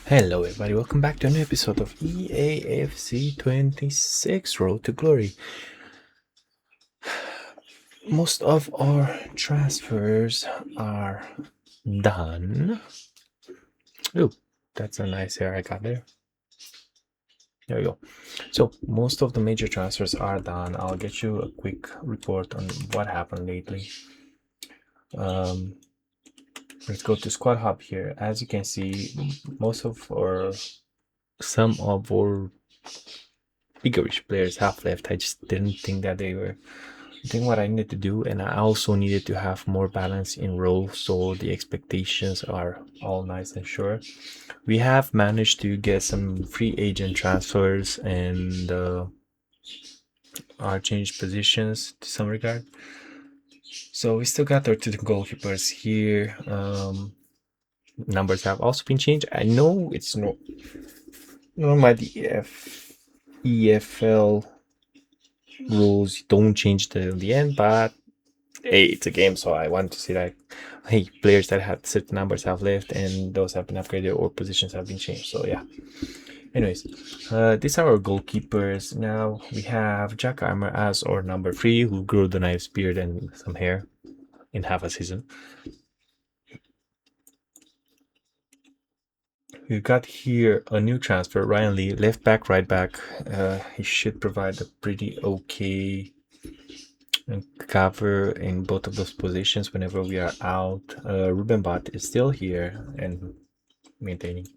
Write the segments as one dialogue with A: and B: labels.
A: Hello everybody, welcome back to a new episode of EAFC 26 Road to Glory. Most of our transfers are done. Ooh, that's a nice hair I got there. There we go. So most of the major transfers are done. I'll get you a quick report on what happened lately. Let's go to Squad Hub here. As you can see, some of our bigger-ish players have left. I just didn't think that they were doing what I needed to do, and I also needed to have more balance in roles, so the expectations are all nice and sure. We have managed to get some free agent transfers and our changed positions to some regard. So we still got our two goalkeepers here. Numbers have also been changed. I know it's not normally the EFL rules don't change till the end, but hey, it's a game, so I want to see like, hey, players that had certain numbers have left and those have been upgraded or positions have been changed. So yeah. Anyways, these are our goalkeepers. Now we have Jack Armour as our number 3, who grew the nice beard and some hair in half a season. We've got here a new transfer, Ryan Lee, left back, right back. He should provide a pretty okay cover in both of those positions whenever we are out. Ruben Bot is still here and maintaining.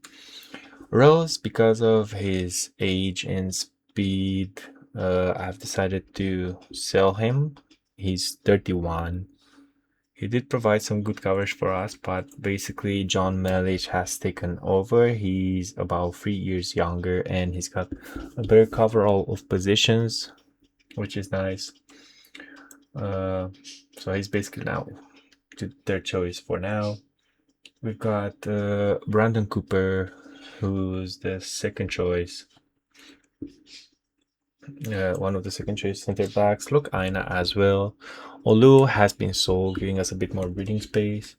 A: Rose, because of his age and speed, I've decided to sell him. He's 31. He did provide some good coverage for us, but basically John Melich has taken over. He's about 3 years younger and he's got a better coverall of positions, which is nice. So he's basically now their choice for now. We've got Brandon Cooper, who's the second choice. One of the second choice center backs. Look, Aina as well. Olu has been sold, giving us a bit more breathing space.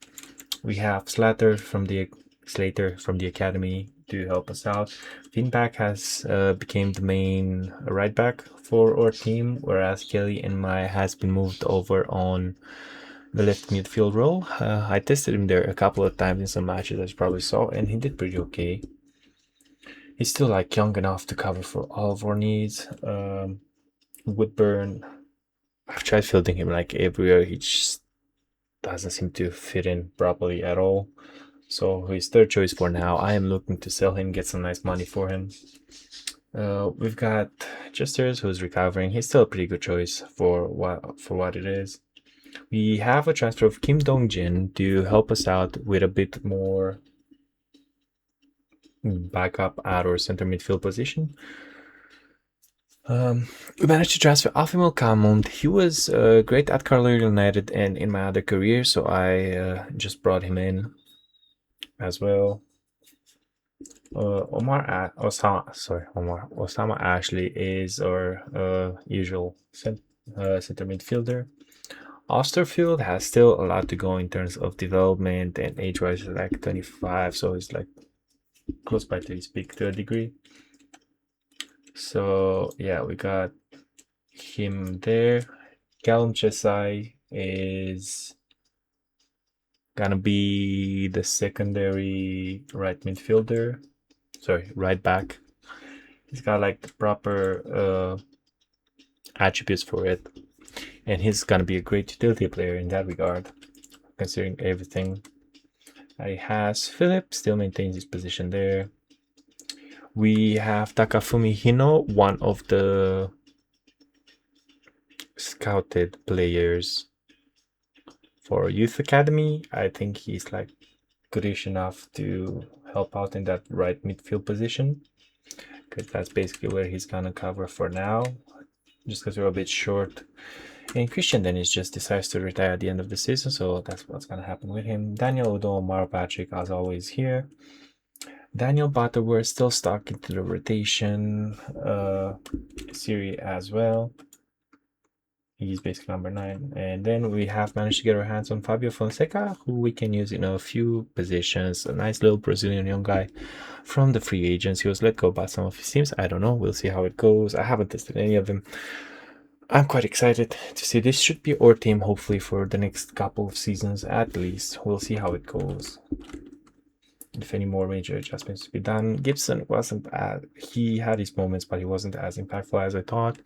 A: We have Slater from the academy to help us out. Finback has became the main right back for our team, whereas Kelly and Mai has been moved over on the left midfield role. I tested him there a couple of times in some matches, as you probably saw, and he did pretty okay. He's still like young enough to cover for all of our needs. Woodburn, I've tried fielding him like everywhere. He just doesn't seem to fit in properly at all. So his third choice for now. I am looking to sell him, get some nice money for him. We've got Jesters, who's recovering. He's still a pretty good choice for what it is. We have a transfer of Kim Dong-jin to help us out with a bit more backup at our center midfield position. We managed to transfer Afimil Kamund. He was great at Carlisle United and in my other career, so I just brought him in as well. Osama Ashley is our usual center midfielder. Osterfield has still a lot to go in terms of development, and age-wise is like 25, so he's like close by to his peak to a degree. So yeah, we got him there. Callum Chesai is gonna be the secondary right midfielder. Sorry, right back. He's got like the proper attributes for it, and he's gonna be a great utility player in that regard, considering everything. He has Philip, still maintains his position there. We have Takafumi Hino, one of the scouted players for Youth Academy. I think he's like goodish enough to help out in that right midfield position, because that's basically where he's gonna cover for now, just because we're a bit short. And Christian Dennis just decides to retire at the end of the season, so that's what's gonna happen with him. Daniel Udo, Mara Patrick, as always, here. Daniel Butterworth still stuck into the rotation series as well. He's basically number 9. And then we have managed to get our hands on Fabio Fonseca, who we can use in a few positions. A nice little Brazilian young guy from the free agents. He was let go by some of his teams. I don't know. We'll see how it goes. I haven't tested any of them. I'm quite excited to see. This should be our team, hopefully, for the next couple of seasons at least. We'll see how it goes. If any more major adjustments to be done. Gibson wasn't he had his moments, but he wasn't as impactful as I thought.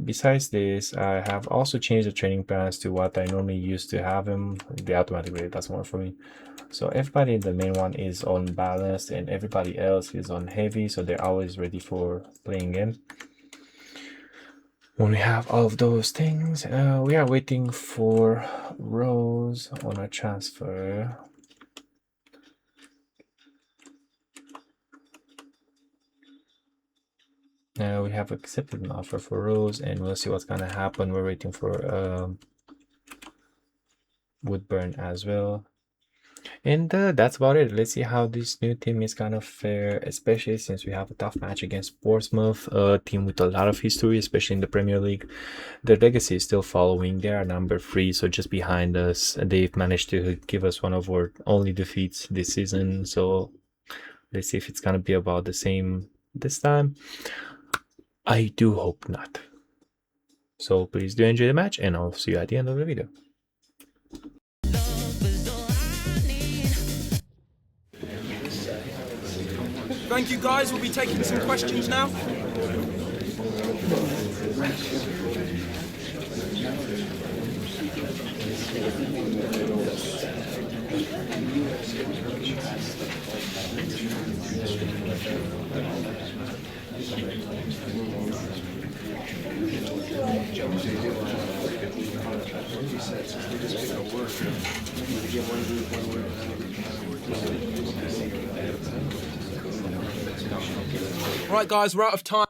A: Besides this, I have also changed the training plans to what I normally used to have him. The automatic really doesn't work for me. So everybody in the main one is on balanced and everybody else is on heavy, so they're always ready for playing in. When we have all of those things, we are waiting for Rose on a transfer. We have accepted an offer for Rose, and we'll see what's gonna happen. We're waiting for Woodburn as well. And that's about it. Let's see how this new team is gonna fare, especially since we have a tough match against Portsmouth, a team with a lot of history, especially in the Premier League. Their legacy is still following. They are number 3, so just behind us. They've managed to give us one of our only defeats this season, so let's see if it's gonna be about the same this time. I do hope not. So please do enjoy the match, and I'll see you at the end of the video.
B: Thank you, guys. We'll be taking some questions now. Right, guys, we're out of time.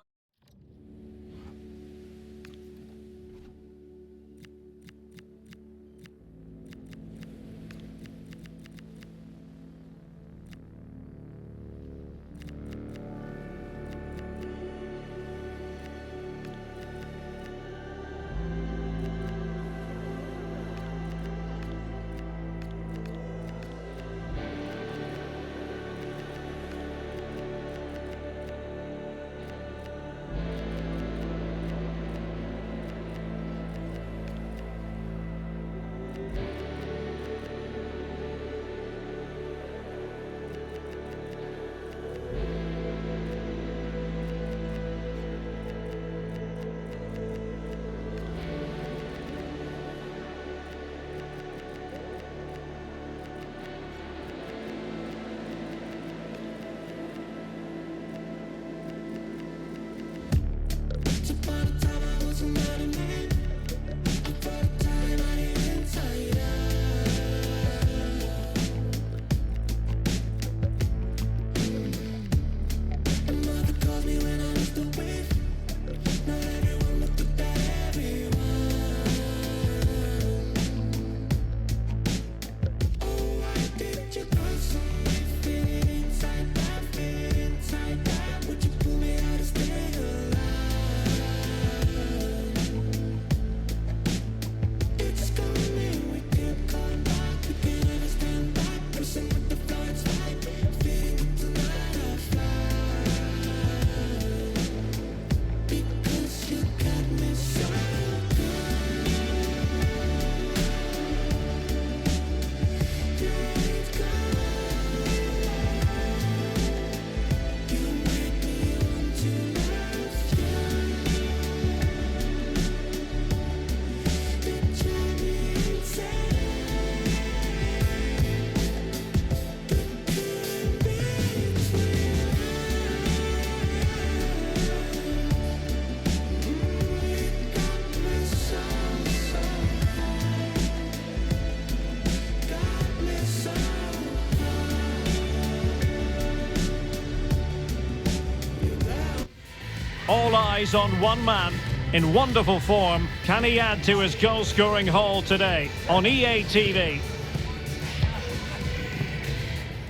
C: All eyes on one man. In wonderful form, can he add to his goal-scoring haul today on EA TV?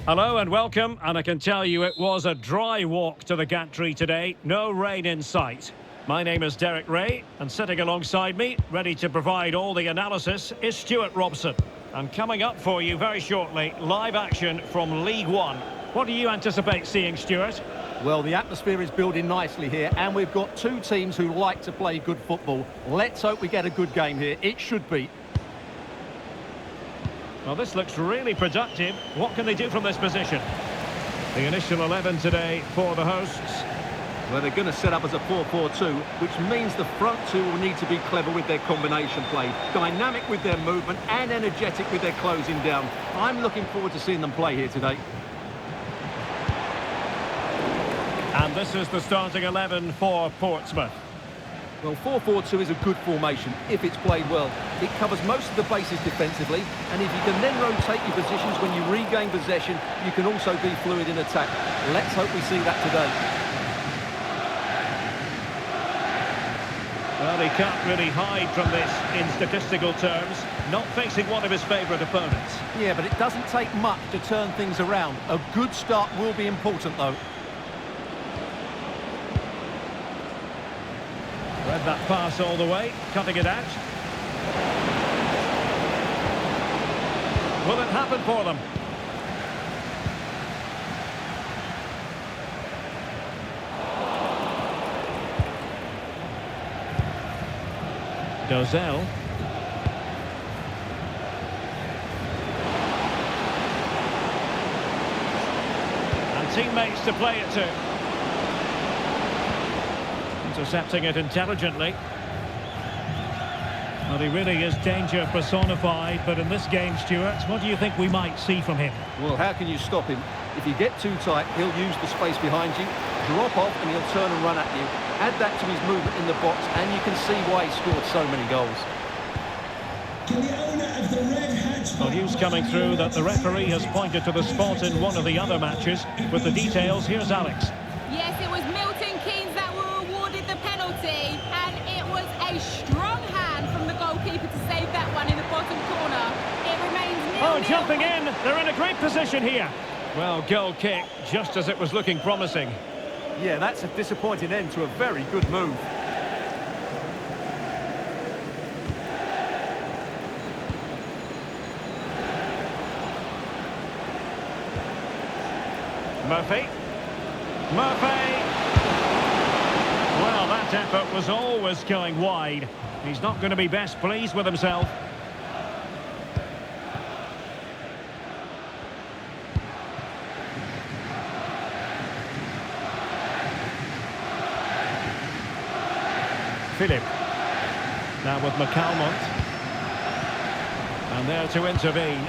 C: Hello and welcome, and I can tell you it was a dry walk to the gantry today, no rain in sight. My name is Derek Ray, and sitting alongside me, ready to provide all the analysis, is Stuart Robson. And coming up for you very shortly, live action from League One. What do you anticipate seeing, Stuart?
D: Well, the atmosphere is building nicely here, and we've got two teams who like to play good football. Let's hope we get a good game here. It should be.
C: Well, this looks really productive. What can they do from this position? The initial 11 today for the hosts.
D: Well, they're going to set up as a 4-4-2, which means the front two will need to be clever with their combination play, dynamic with their movement and energetic with their closing down. I'm looking forward to seeing them play here today.
C: And this is the starting 11 for Portsmouth.
D: Well, 4-4-2 is a good formation if it's played well. It covers most of the bases defensively, and if you can then rotate your positions when you regain possession, you can also be fluid in attack. Let's hope we see that today.
C: Well, he can't really hide from this in statistical terms, not facing one of his favourite opponents.
D: Yeah, but it doesn't take much to turn things around. A good start will be important, though.
C: Read that pass all the way, cutting it out. Will it happen for them? Dozell. And teammates to play it to. Intercepting it intelligently. Well, he really is danger personified, but in this game, Stuart, what do you think we might see from him?
D: Well, how can you stop him? If you get too tight, he'll use the space behind you, drop off, and he'll turn and run at you. Add that to his movement in the box, and you can see why he scored so many goals.
C: Well, news coming through that the referee has pointed to the spot in one of the other matches. With the details, here's Alex.
E: Yes, it was Milton Keynes that were awarded the penalty, and it was a strong hand from the goalkeeper to save that one in the bottom corner. It remains 0-0.
C: Oh, jumping in! They're in a great position here. Well, goal kick, just as it was looking promising.
D: Yeah, that's a disappointing end to a very good move.
C: Murphy. Well, that effort was always going wide. He's not going to be best pleased with himself. Philip. Now with McCalmont. And there to intervene.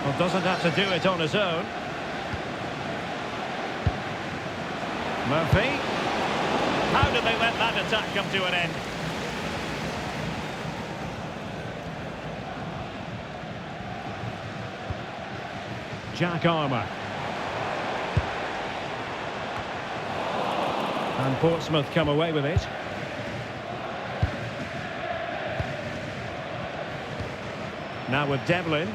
C: Well, doesn't have to do it on his own. Murphy. How did they let that attack come to an end? Jack Armour. And Portsmouth come away with it. Now with Devlin.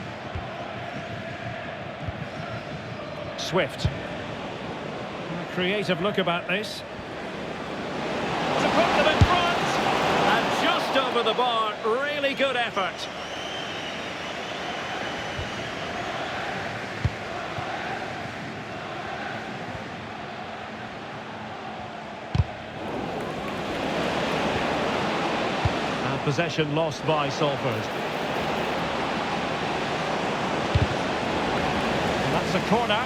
C: Swift. A creative look about this. To put them in front. And just over the bar. Really good effort. And possession lost by Salford. And that's a corner.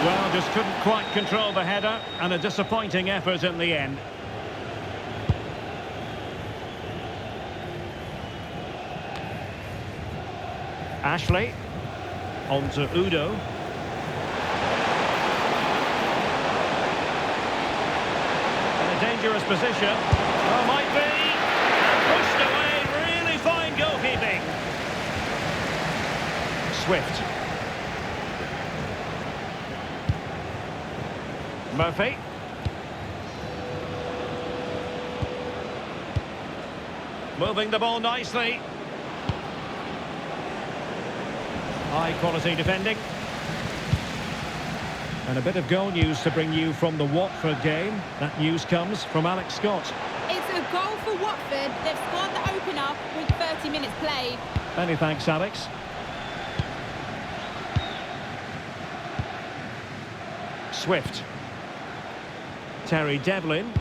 C: Well, just couldn't quite control the header, and a disappointing effort in the end. Ashley. On to Udo. In a dangerous position. Oh, might be. And pushed away. Really fine goalkeeping. Swift. Murphy. Moving the ball nicely. High quality defending. And a bit of goal news to bring you from the Watford game. That news comes from Alex Scott.
E: It's a goal for Watford. They've scored the opener with 30 minutes played.
C: Many thanks, Alex. Swift. Terry Devlin.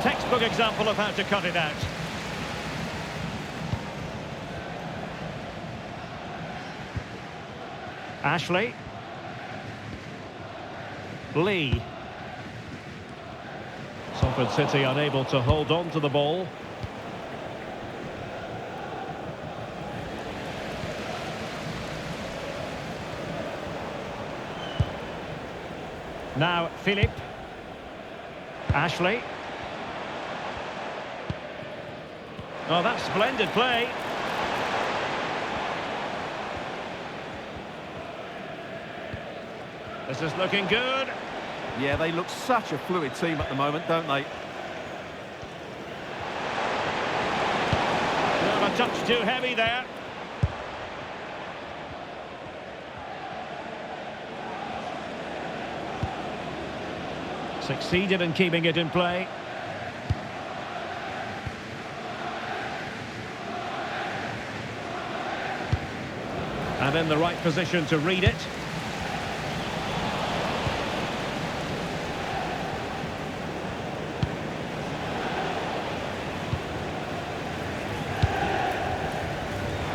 C: Textbook example of how to cut it out. Ashley. Lee. Salford City unable to hold on to the ball. Now Philip. Ashley. Oh, that's splendid play. This is looking good.
D: Yeah, they look such a fluid team at the moment, don't they?
C: A touch too heavy there. Succeeded in keeping it in play. And in the right position to read it.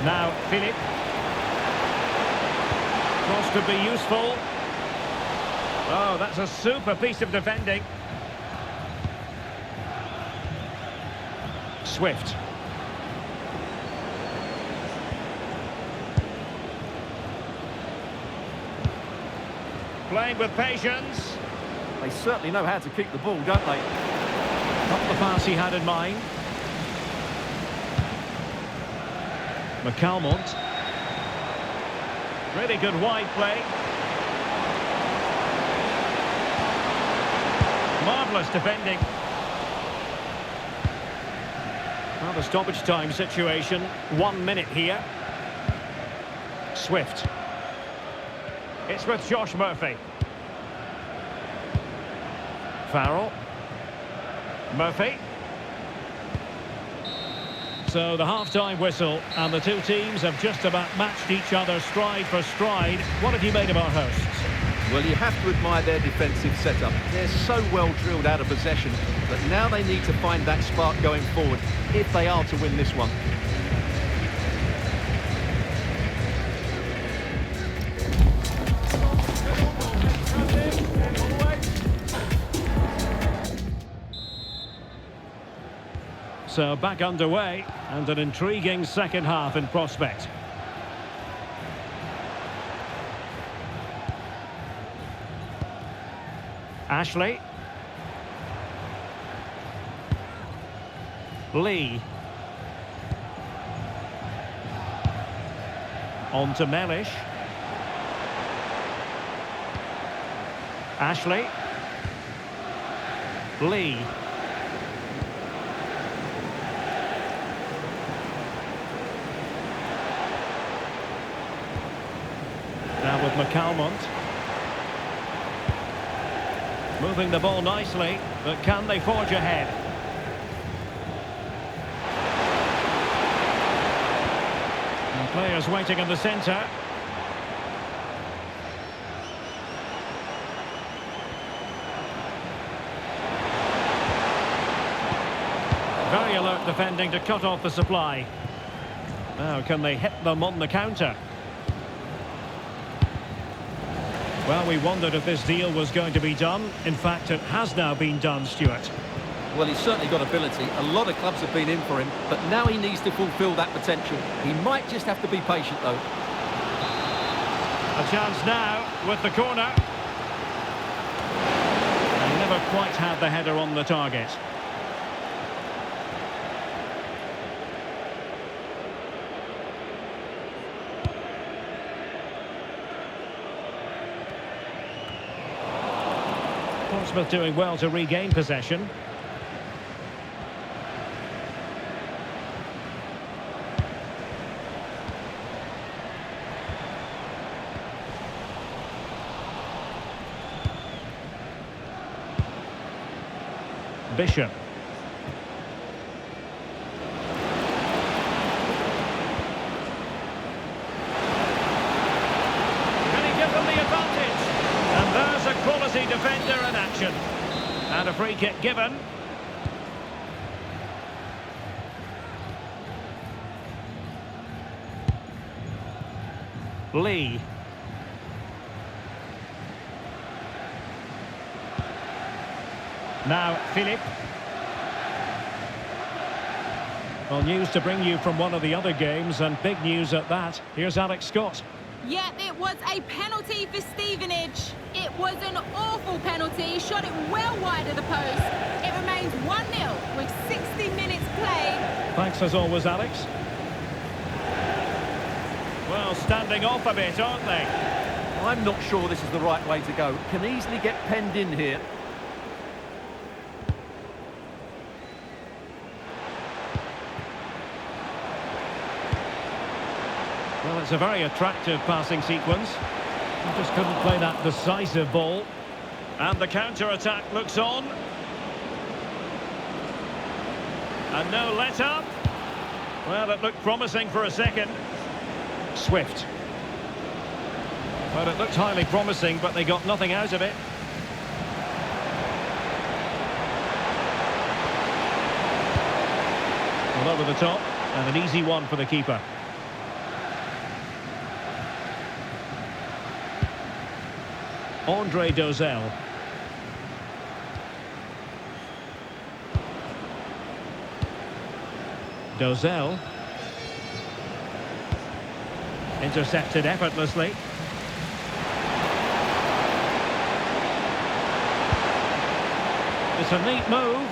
C: Now Philip. Cross could be useful. Oh, that's a super piece of defending. Swift. Playing with patience.
D: They certainly know how to keep the ball, don't they?
C: Not the pass he had in mind. McCalmont. Really good wide play. Marvellous defending. Well, the stoppage time situation. 1 minute here. Swift. It's with Josh Murphy. Farrell. Murphy. So the half-time whistle, and the two teams have just about matched each other stride for stride. What have you made of our hosts?
D: Well, you have to admire their defensive setup. They're so well drilled out of possession that now they need to find that spark going forward if they are to win this one.
C: So back underway, and an intriguing second half in prospect. Ashley. Lee. On to Mellish. Ashley. Lee. Now with McCalmont. Moving the ball nicely, but can they forge ahead? And players waiting in the centre. Very alert defending to cut off the supply. Now can they hit them on the counter? Well, we wondered if this deal was going to be done. In fact, it has now been done, Stuart.
D: Well, he's certainly got ability. A lot of clubs have been in for him, but now he needs to fulfil that potential. He might just have to be patient, though.
C: A chance now with the corner. And never quite had the header on the target. Portsmouth doing well to regain possession. Bishop. Can he give them the advantage? And there's a quality defender in action. And a free kick given. Lee. Now Philip. Well, news to bring you from one of the other games, and big news at that. Here's Alex Scott.
E: Yep, it was a penalty for Stevenage. It was an awful penalty, shot it well wide of the post. It remains 1-0 with 60 minutes played.
C: Thanks as always, Alex. Well, standing off a bit, aren't they?
D: I'm not sure this is the right way to go. Can easily get penned in here.
C: Well, it's a very attractive passing sequence. He just couldn't play that decisive ball. And the counter-attack looks on. And no let-up. Well, it looked promising for a second. Swift. Well, it looked highly promising, but they got nothing out of it. Well, over the top, and an easy one for the keeper. Andre Dozel. Dozel. Intercepted effortlessly. It's a neat move.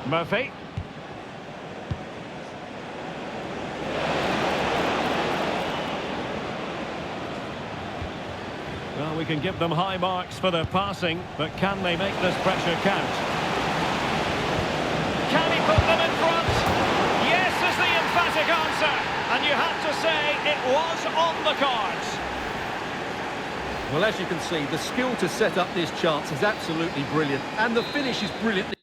C: Murphy. Well, we can give them high marks for their passing, but can they make this pressure count? Can he put them in front? Yes is the emphatic answer. And you have to say it was on the cards.
D: Well, as you can see, the skill to set up this chance is absolutely brilliant. And the finish is brilliantly...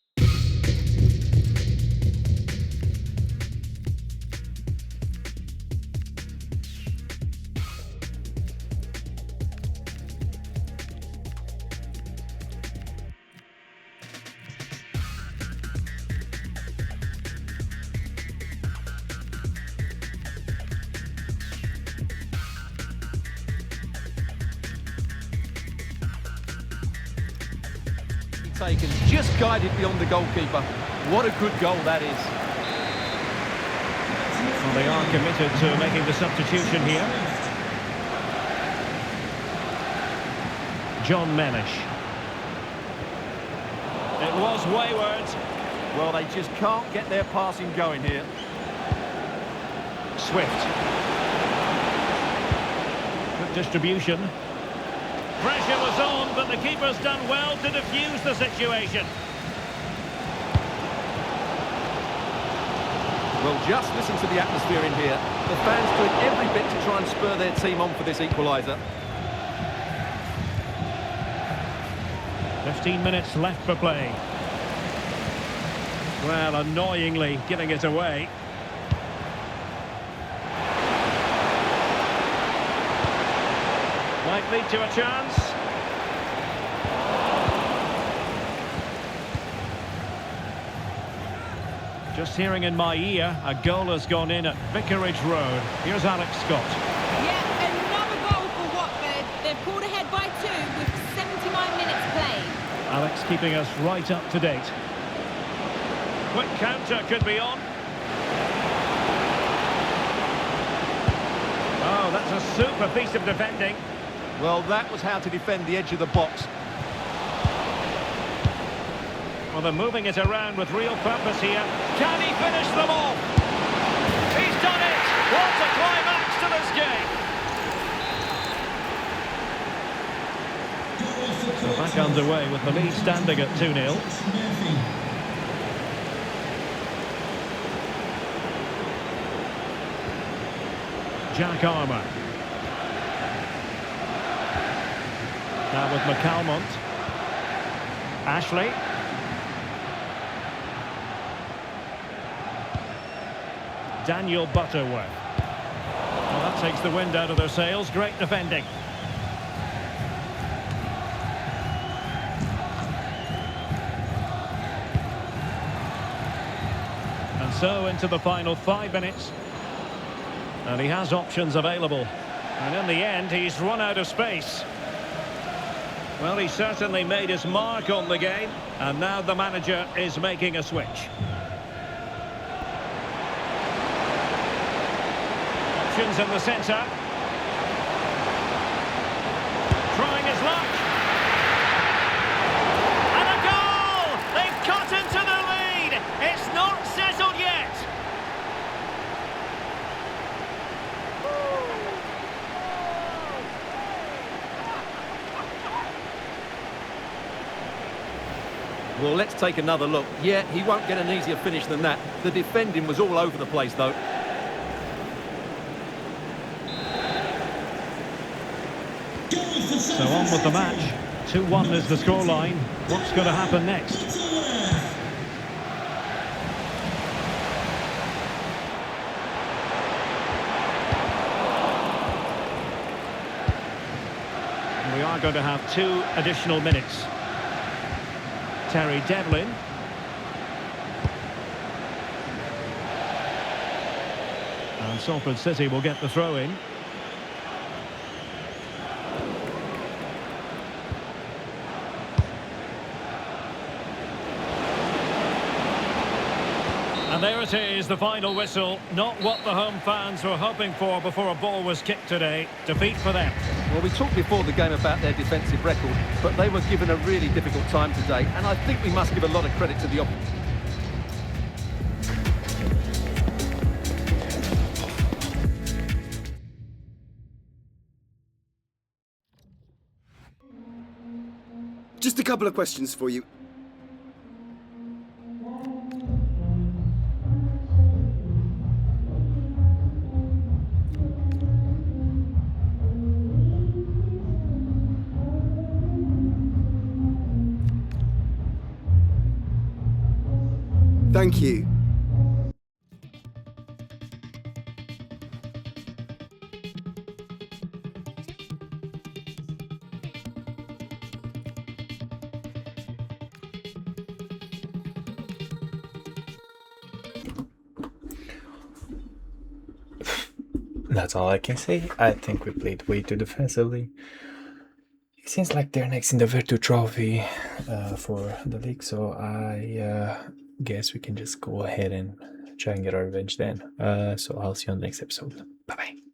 D: taken, just guided beyond the goalkeeper. What a good goal that is.
C: Well, they are committed to making the substitution here. John Manish. It was wayward.
D: Well, they just can't get their passing going here.
C: Swift. Good distribution. Pressure was on, but the keeper's done well to defuse the situation.
D: Well, just listen to the atmosphere in here. The fans doing every bit to try and spur their team on for this equaliser.
C: 15 minutes left for play. Well, annoyingly giving it away. Might lead to a chance. Just hearing in my ear, a goal has gone in at Vicarage Road. Here's Alex Scott.
E: Yeah, another goal for Watford. They've pulled ahead by 2 with 79 minutes played.
C: Alex keeping us right up to date. Quick counter could be on. Oh, that's a super piece of defending.
D: Well, that was how to defend the edge of the box.
C: Well, they're moving it around with real purpose here. Can he finish them off? He's done it! What a climax to this game! So back underway with the lead standing at 2-0. Jack Armour. Now with McCalmont. Ashley. Daniel Butterworth. Well, that takes the wind out of their sails. Great defending. And so into the final 5 minutes. And he has options available. And in the end, he's run out of space. Well, he certainly made his mark on the game. And now the manager is making a switch. Options in the centre. Trying his luck. And a goal! They've cut into the lead. It's not settled yet.
D: Well, let's take another look. Yeah, he won't get an easier finish than that. The defending was all over the place, though.
C: So on with the match. 2-1 is the scoreline. What's going to happen next? We are going to have 2 additional minutes. Terry Devlin. And Salford City will get the throw in. And there it is, the final whistle. Not what the home fans were hoping for before a ball was kicked today. Defeat for them.
D: Well, we talked before the game about their defensive record, but they were given a really difficult time today, and I think we must give a lot of credit to the opposition.
F: Just a couple of questions for you. Thank you.
A: That's all I can say. I think we played way too defensively. It seems like they're next in the Virtu Trophy for the league, so I guess we can just go ahead and try and get our revenge then. So I'll see you on the next episode. Bye bye.